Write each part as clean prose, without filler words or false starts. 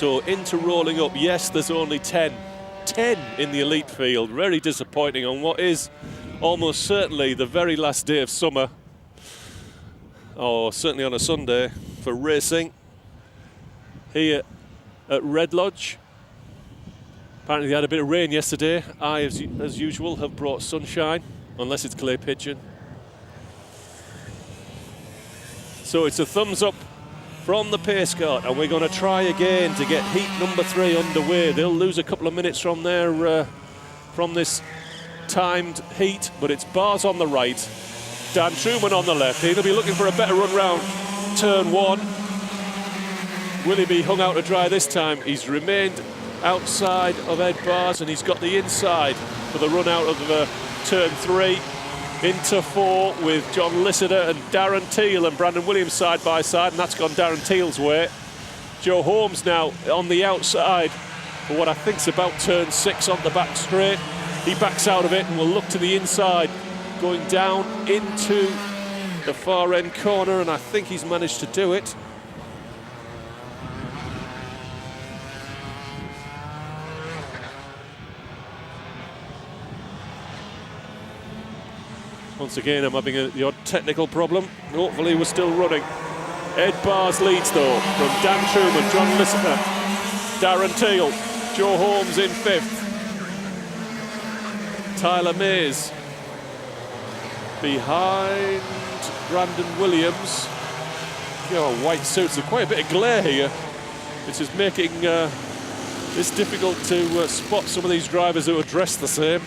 So into rolling up, yes, there's only 10 in the elite field. Very disappointing on what is almost certainly the very last day of summer, or certainly on a Sunday for racing here at Red Lodge. Apparently they had a bit of rain yesterday. I, as usual, have brought sunshine, unless it's clay pigeon. So it's a thumbs up from the pace car, and we're going to try again to get heat number 3 underway. They'll lose a couple of minutes from their from this timed heat, but it's Bars on the right, Dan Truman on the left. He'll be looking for a better run round turn 1. Will he be hung out to dry this time? He's remained outside of Ed Bars, and he's got the inside for the run out of turn 3. Into 4 with John Lissiter and Darren Teal and Brandon Williams side by side, and that's gone Darren Teal's way. Joe Holmes now on the outside for what I think's about turn 6 on the back straight. He backs out of it and will look to the inside, going down into the far end corner, and I think he's managed to do it. Once again, I'm having the odd technical problem. Hopefully we're still running. Ed Bars leads though, from Dan Truman, John Lissiter, Darren Teal, Joe Holmes in 5th. Tyler Mays behind Brandon Williams. Oh, white suits, there's quite a bit of glare here, which is making this difficult to spot some of these drivers who are dressed the same.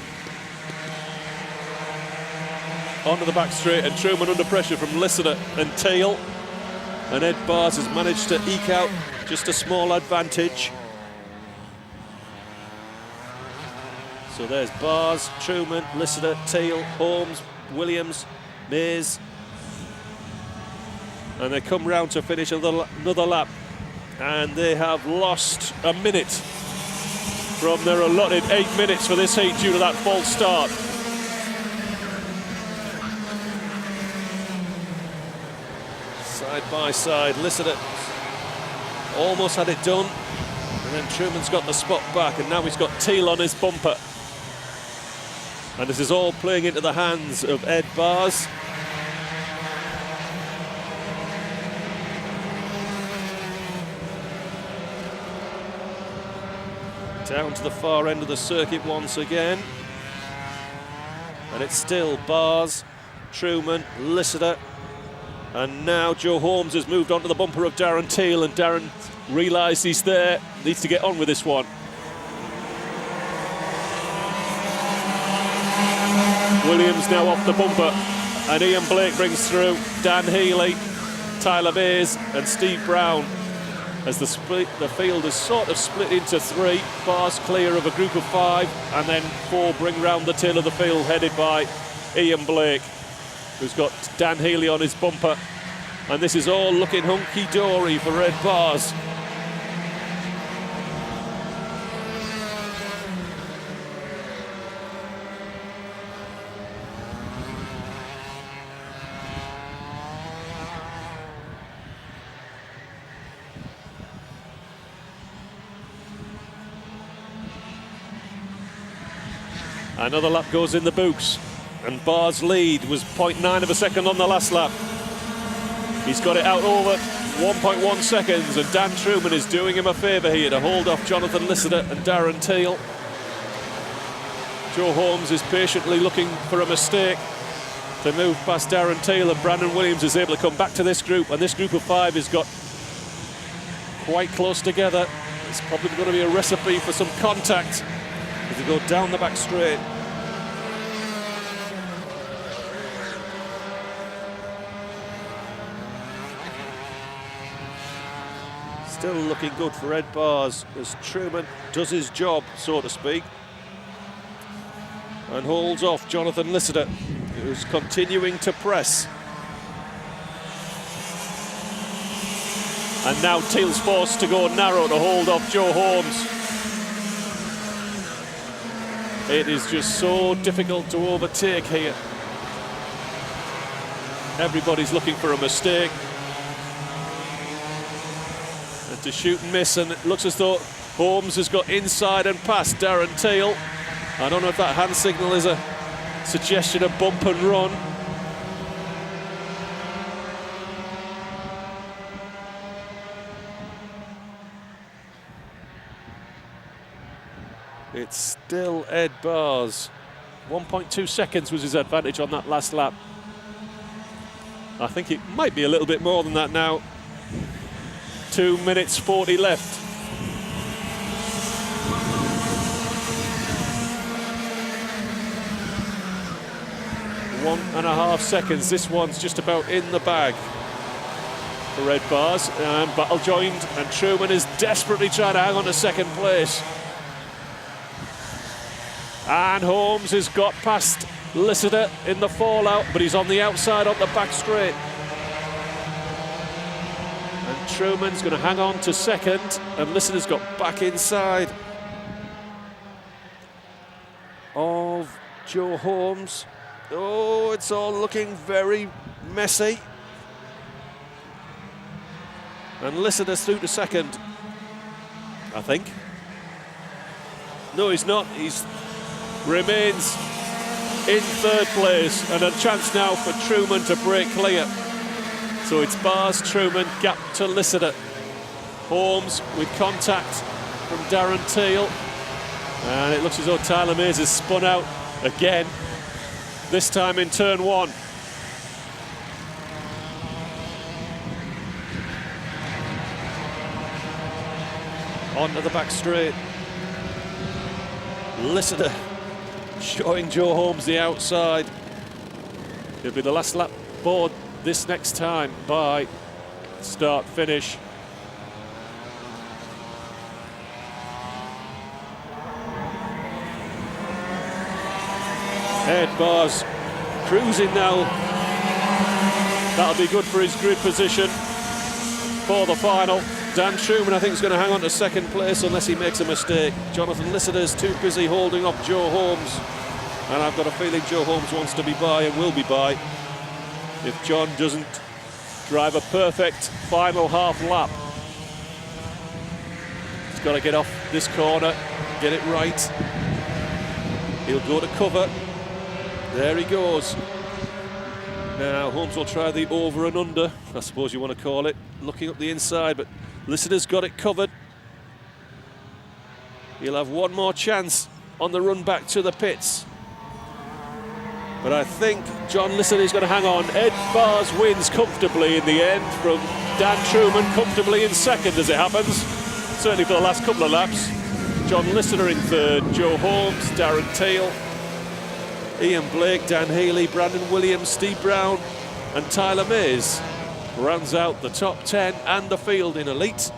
Onto the back straight, and Truman under pressure from Lissiter and Teal. And Ed Bars has managed to eke out just a small advantage. So there's Bars, Truman, Lissiter, Teal, Holmes, Williams, Mays. And they come round to finish another lap. And they have lost a minute from their allotted 8 minutes for this heat due to that false start. Side by side, Lissiter almost had it done, and then Truman's got the spot back, and now he's got Teal on his bumper. And this is all playing into the hands of Ed Bars. Down to the far end of the circuit once again. And it's still Bars, Truman, Lissiter. And now Joe Holmes has moved on to the bumper of Darren Teal, and Darren realised he's there, needs to get on with this one. Williams now off the bumper, and Ian Blake brings through Dan Healy, Tyler Mays and Steve Brown, as the field is sort of split into 3. Bars clear of a group of 5, and then 4 bring round the tail of the field, headed by Ian Blake, who's got Dan Healy on his bumper. And this is all looking hunky-dory for Ed Bars. Another lap goes in the books, and Bars' lead was 0.9 of a second on the last lap. He's got it out over 1.1 seconds, and Dan Truman is doing him a favour here to hold off Jonathan Lissiter and Darren Teal. Joe Holmes is patiently looking for a mistake to move past Darren Teal, and Brandon Williams is able to come back to this group, and this group of 5 has got quite close together. It's probably going to be a recipe for some contact as they go down the back straight. Still looking good for Ed Bars as Truman does his job, so to speak, and holds off Jonathan Lissiter, who's continuing to press. And now Teal's forced to go narrow to hold off Joe Holmes. It is just so difficult to overtake here. Everybody's looking for a mistake. And Just a shoot and miss, and it looks as though Holmes has got inside and past Darren Teal. I don't know if that hand signal is a suggestion of bump and run. It's still Ed Bars. 1.2 seconds was his advantage on that last lap. I think it might be a little bit more than that now. 2 minutes 40 left. One and a half seconds. This one's just about in the bag for Red Bars. And battle joined, and Truman is desperately trying to hang on to second place. And Holmes has got past Lissider in the fallout, but he's on the outside on the back straight. And Truman's going to hang on to second, and Lissider's got back inside of Joe Holmes. Oh, it's all looking very messy. And Lissider's through to second, I think. No, he's not. He's remains in third place, and a chance now for Truman to break clear. So it's Bars, Truman, gap to Lissider. Holmes with contact from Darren Teal. And it looks as though Tyler Mays has spun out again, this time in turn one. Onto the back straight. Lissider showing Joe Holmes the outside. It'll be the last lap board this next time by start finish. Ed Bars cruising now. That'll be good for his grid position for the final. Dan Truman, I think, is going to hang on to second place unless he makes a mistake. Jonathan Lissider's too busy holding up Joe Holmes. And I've got a feeling Joe Holmes wants to be by and will be by if John doesn't drive a perfect final half lap. He's got to get off this corner, get it right. He'll go to cover. There he goes. Now Holmes will try the over and under, I suppose you want to call it. Looking up the inside, but Lissider's got it covered. He'll have one more chance on the run back to the pits. But I think John Lissider's going to hang on. Ed Bars wins comfortably in the end from Dan Truman, comfortably in second as it happens. Certainly for the last couple of laps. John Lissider in third, Joe Holmes, Darren Teal, Ian Blake, Dan Healy, Brandon Williams, Steve Brown and Tyler Mays rounds out the top 10 and the field in Elite.